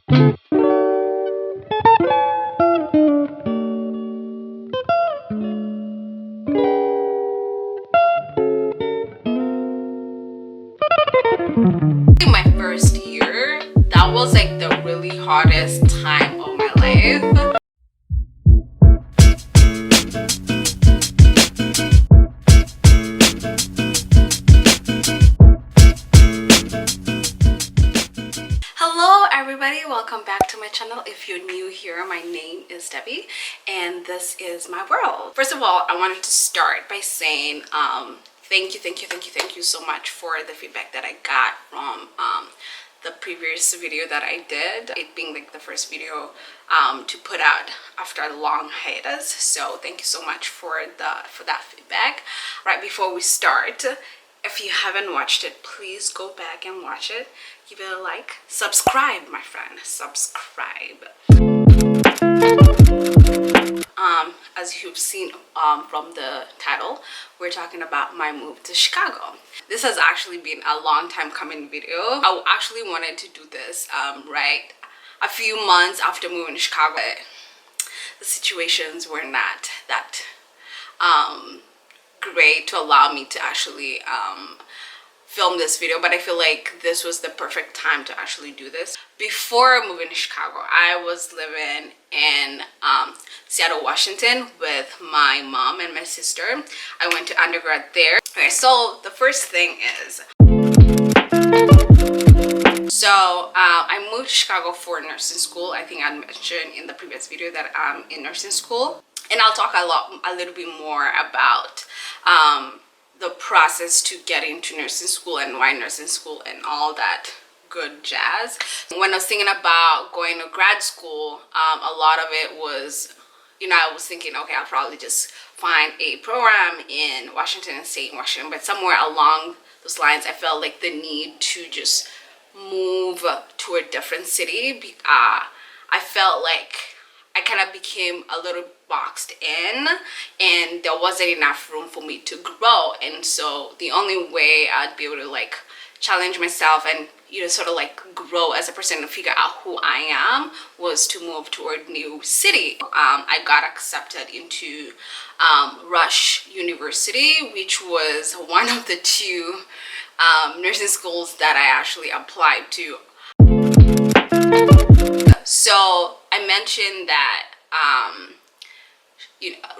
My first year, that was like the really hardest time of my life. Hello everybody, welcome back to my channel. If you're new here, my name is Debbie and this is my world. First of all, I wanted to start by saying thank you so much for the feedback that I got from the previous video that I did, it being like the first video to put out after a long hiatus. So thank you so much for that feedback. Right before we start, if you haven't watched it, please go back and watch it. Give it a like, subscribe, my friend, subscribe. As you've seen from the title, we're talking about my move to Chicago. This has actually been a long time coming video. I actually wanted to do this right a few months after moving to Chicago. The situations were not that great to allow me to actually film this video, but I feel like this was the perfect time to actually do this. Before moving to Chicago, I was living in Seattle, Washington with my mom and my sister. I went to undergrad there. Okay, so the first thing is, I moved to Chicago for nursing school. I think I mentioned in the previous video that I'm in nursing school, and I'll talk a little bit more about the process to get into nursing school and why nursing school and all that good jazz. When I was thinking about going to grad school, a lot of it was, I was thinking, okay, I'll probably just find a program in Washington State, Washington, but somewhere along those lines, I felt like the need to just move to a different city. I felt like I kind of became a little boxed in and there wasn't enough room for me to grow, and so the only way I'd be able to like challenge myself and sort of like grow as a person and figure out who I am was to move to a new city. I got accepted into Rush University, which was one of the two nursing schools that I actually applied to. So I mentioned that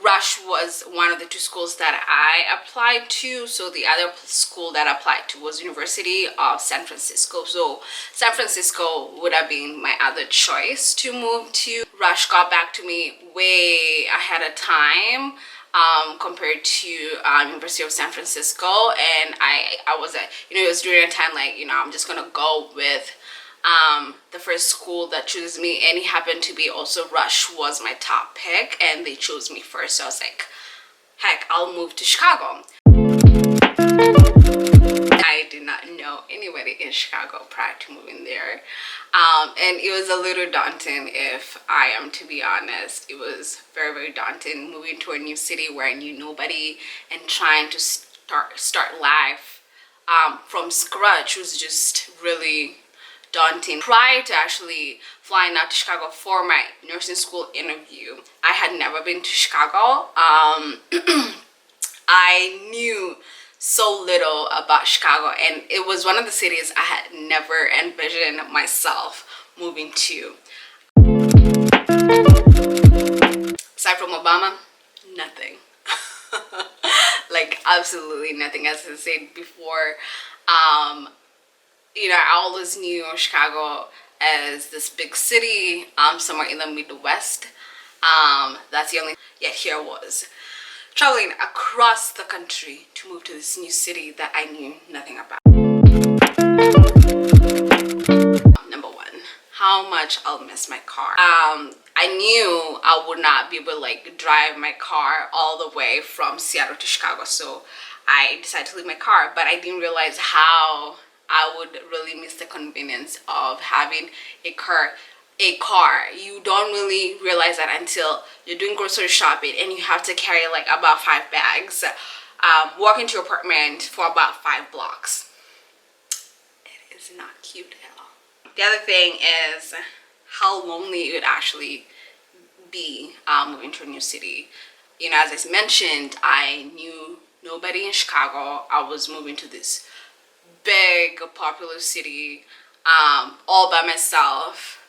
Rush was one of the two schools that I applied to. So the other school that I applied to was University of San Francisco. So San Francisco would have been my other choice to move to. Rush got back to me way ahead of time compared to University of San Francisco, and I was it was during a time like I'm just gonna go with the first school that chose me, and it happened to be also Rush was my top pick and they chose me first. So I was like, heck, I'll move to Chicago. I did not know anybody in Chicago prior to moving there, and it was a little daunting, if I am to be honest. It was very, very daunting moving to a new city where I knew nobody and trying to start life from scratch was just really daunting. Prior to actually flying out to Chicago for my nursing school interview, I had never been to Chicago. I knew so little about Chicago, and it was one of the cities I had never envisioned myself moving to. Aside from Obama, nothing. Like absolutely nothing. As I said before, I always knew Chicago as this big city somewhere in the Midwest. That's the only, yet here I was traveling across the country to move to this new city that I knew nothing about. Number one, how much I'll miss my car. I knew I would not be able to like drive my car all the way from Seattle to Chicago, so I decided to leave my car, but I didn't realize how I would really miss the convenience of having a car. You don't really realize that until you're doing grocery shopping and you have to carry like about 5 bags, walk into your apartment for about 5 blocks. It is not cute at all. The other thing is how lonely it would actually be moving to a new city. You know, as I mentioned, I knew nobody in Chicago. I was moving to this big, popular city all by myself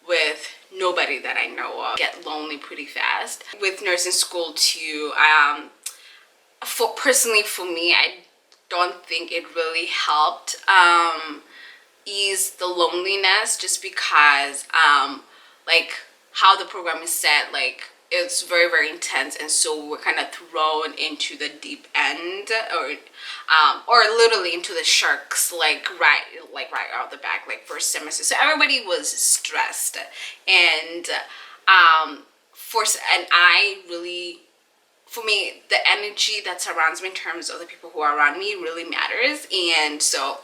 with nobody that I know of. Get lonely pretty fast. With nursing school too, personally for me, I don't think it really helped ease the loneliness, just because like how the program is set, like it's very, very intense, and so we're kind of thrown into the deep end, or literally into the sharks, like right out the back, like first semester. So everybody was stressed, and and I really, for me, the energy that surrounds me in terms of the people who are around me really matters. And so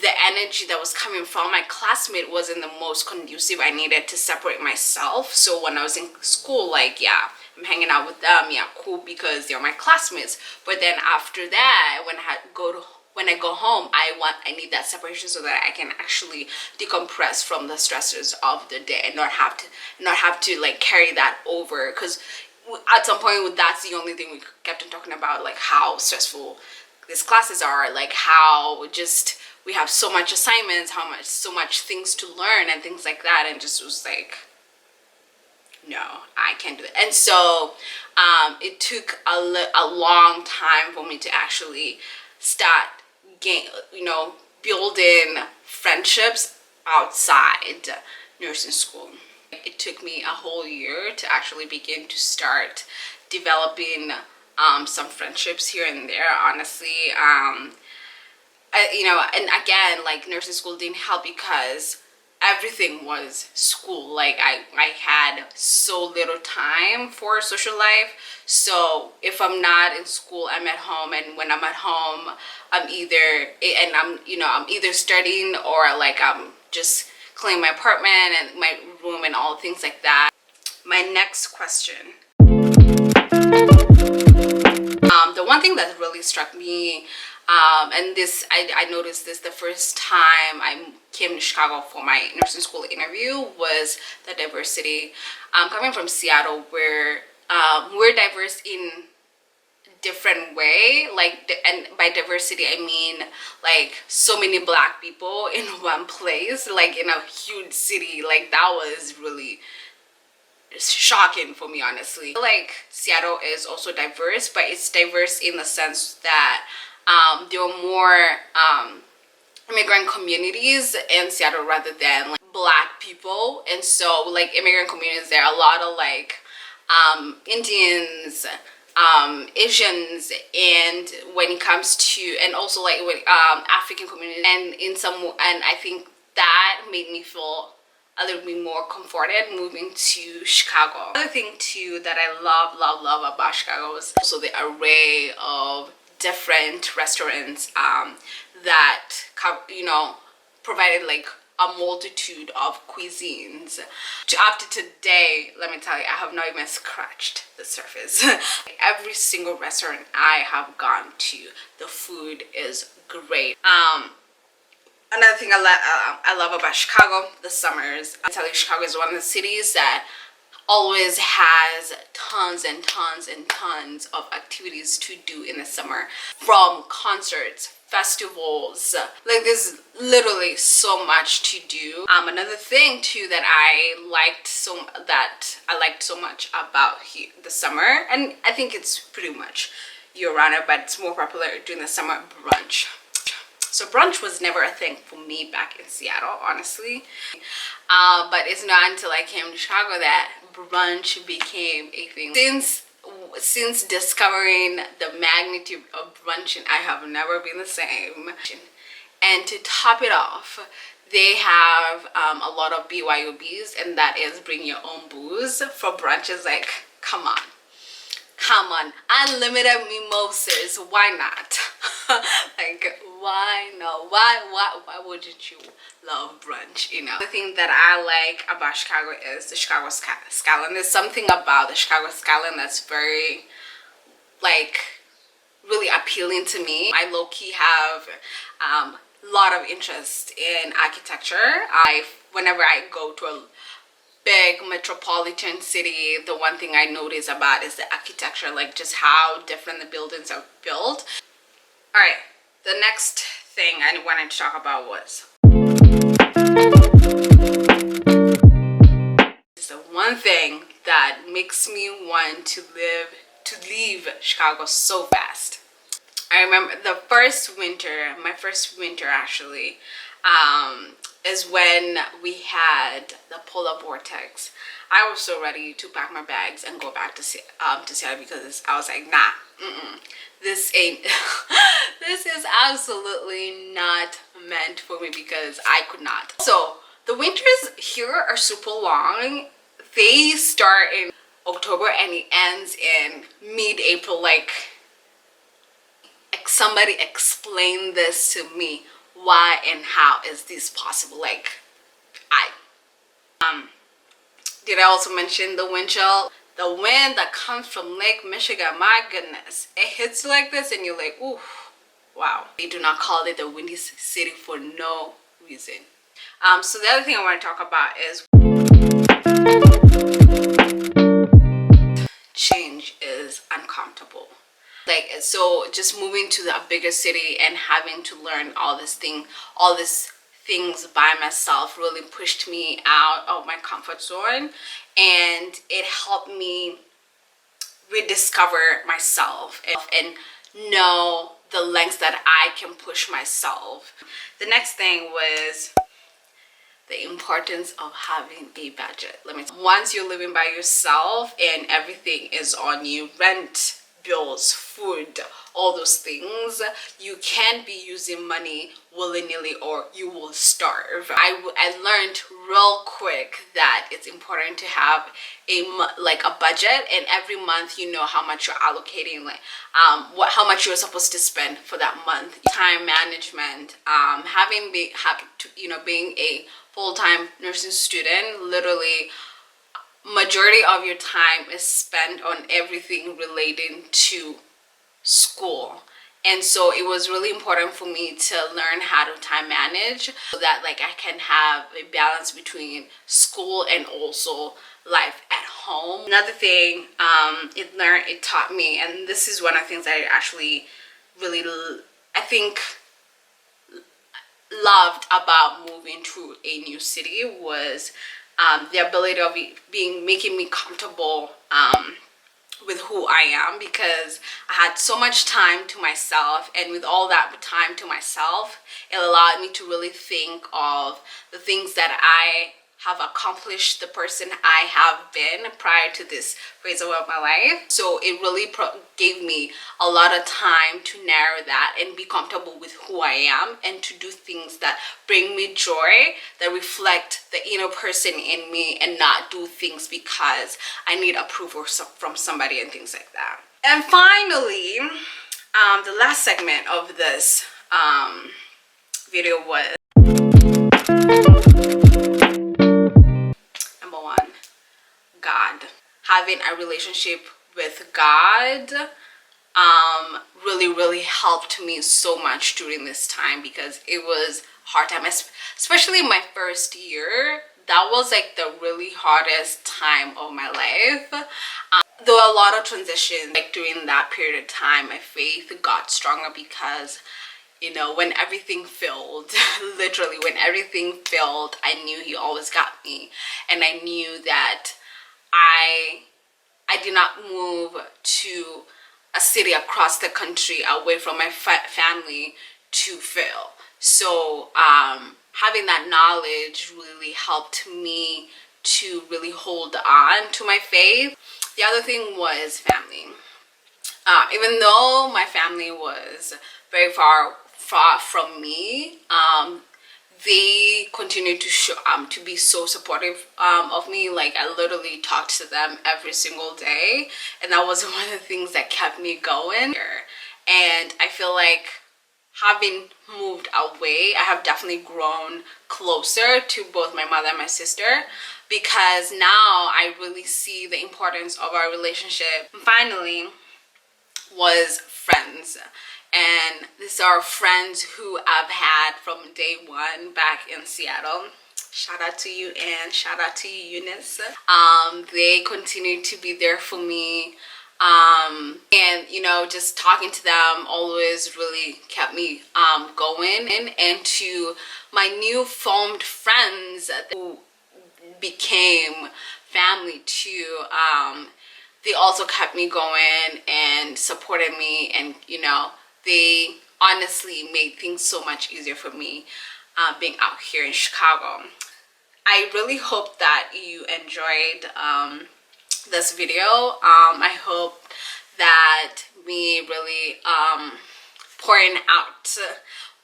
the energy that was coming from my classmate wasn't the most conducive. I needed to separate myself. So when I was in school, like, yeah, I'm hanging out with them, yeah, cool, because they're my classmates. But then after that, when I go home, I need that separation so that I can actually decompress from the stressors of the day, and not have to like carry that over. Because at some point, that's the only thing we kept on talking about, like how stressful these classes are, like how just we have so much assignments, so much things to learn and things like that, and just was like, no, I can't do it. And so it took a long time for me to actually start building friendships outside nursing school. It took me a whole year to actually begin to start developing some friendships here and there, honestly. And again, like, nursing school didn't help because everything was school. Like, I had so little time for social life. So if I'm not in school, I'm at home, and when I'm at home, I'm either studying, or like I'm just cleaning my apartment and my room and all things like that. My next question. The one thing that really struck me, and this I noticed this the first time I came to Chicago for my nursing school interview, was the diversity. Coming from Seattle, where we're diverse in different way, and by diversity I mean like so many Black people in one place, like in a huge city. Like, that was really shocking for me, honestly. Like, Seattle is also diverse, but it's diverse in the sense that there are more immigrant communities in Seattle rather than like Black people. And so, like, immigrant communities, there are a lot of like Indians, Asians, and when it comes to, and also like with African communities, and I think that made me feel a little bit more comforted moving to Chicago. Another thing too that I love about Chicago is also the array of different restaurants that provided like a multitude of cuisines. Up to today, let me tell you, I have not even scratched the surface. Every single restaurant I have gone to, the food is great. Another thing I love about Chicago, the summers. I tell you, Chicago is one of the cities that always has tons and tons and tons of activities to do in the summer, from concerts, festivals. Like, there's literally so much to do. Another thing too that I liked so much about the summer, and I think it's pretty much year-round, but it's more popular during the summer, brunch. So brunch was never a thing for me back in Seattle, honestly. But it's not until I came to Chicago that brunch became a thing. Since discovering the magnitude of brunching, I have never been the same. And to top it off, they have a lot of BYOBs, and that is bring your own booze for brunches. Like, come on, unlimited mimosas, why not? Like, why not? Why wouldn't you love brunch? The thing that I like about Chicago is the Chicago skyline. There's something about the Chicago skyline that's very, like, really appealing to me. I low-key have a lot of interest in architecture. Whenever I go to big metropolitan city, the one thing I notice about is the architecture, like just how different the buildings are built. All right, the next thing I wanted to talk about was the one thing that makes me want to leave Chicago so fast. I remember the first winter, my first winter actually, is when we had the polar vortex. I was so ready to pack my bags and go back to Seattle because I was like, nah, this ain't, this is absolutely not meant for me because I could not. So the winters here are super long. They start in October and it ends in mid-April. Like, somebody explain this to me. Why and how is this possible? Like, did I also mention the wind chill? The wind that comes from Lake Michigan, my goodness, it hits you like this and you're like, ooh, wow. They do not call it the windy city for no reason. So the other thing I want to talk about is change is uncomfortable. Like, so just moving to a bigger city and having to learn all these things by myself really pushed me out of my comfort zone, and it helped me rediscover myself and know the lengths that I can push myself. The next thing was the importance of having a budget. Once you're living by yourself and everything is on you, rent, bills, food, all those things, you can't be using money willy-nilly or you will starve. I learned real quick that it's important to have a budget, and every month you know how much you're allocating, like how much you're supposed to spend for that month. Time management, being a full-time nursing student, literally majority of your time is spent on everything relating to school. And so it was really important for me to learn how to time manage so that like I can have a balance between school and also life at home. Another thing it taught me, and this is one of the things that I actually really loved about moving to a new city, was the ability of making me comfortable with who I am, because I had so much time to myself, and with all that time to myself, it allowed me to really think of the things that I have accomplished, the person I have been prior to this phase of my life. So it really gave me a lot of time to narrow that and be comfortable with who I am, and to do things that bring me joy, that reflect the inner person in me, and not do things because I need approval from somebody and things like that. And finally, the last segment of this video was God. Having a relationship with God really helped me so much during this time, because it was hard time, especially my first year. That was like the really hardest time of my life. There were a lot of transitions like during that period of time. My faith got stronger because, you know, when everything failed, literally when everything failed, I knew he always got me. And I knew that I did not move to a city across the country away from my family to fail. So having that knowledge really helped me to really hold on to my faith. The other thing was family. Even though my family was very far from me, they continued to be so supportive of me. Like, I literally talked to them every single day, and that was one of the things that kept me going. And I feel like having moved away, I have definitely grown closer to both my mother and my sister, because now I really see the importance of our relationship. And finally was friends. And these are friends who I've had from day one back in Seattle. Shout out to you, and shout out to you, Eunice. They continue to be there for me. And you know, just talking to them always really kept me going. And to my new formed friends who became family too, they also kept me going and supported me, and you know, they honestly made things so much easier for me being out here in Chicago. I really hope that you enjoyed this video. I hope that me really pouring out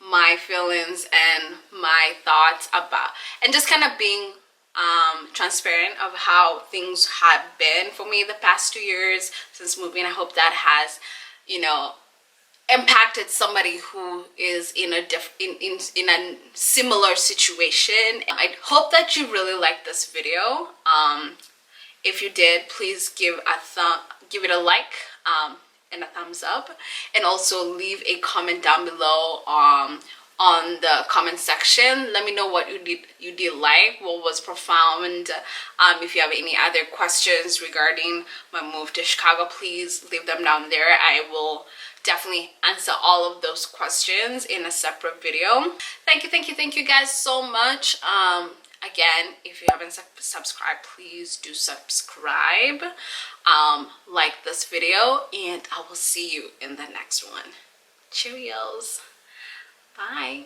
my feelings and my thoughts about, and just kind of being transparent of how things have been for me the past 2 years since moving. I hope that has, you know, impacted somebody who is in a in a similar situation. I hope that you really liked this video. If you did, please give it a like and a thumbs up, and also leave a comment down below on the comment section. Let me know what you did like, what was profound. If you have any other questions regarding my move to Chicago, please leave them down there. I will definitely answer all of those questions in a separate video. Thank you guys so much. Again, if you haven't subscribed, please do subscribe, like this video, and I will see you in the next one. Cheerios. Bye.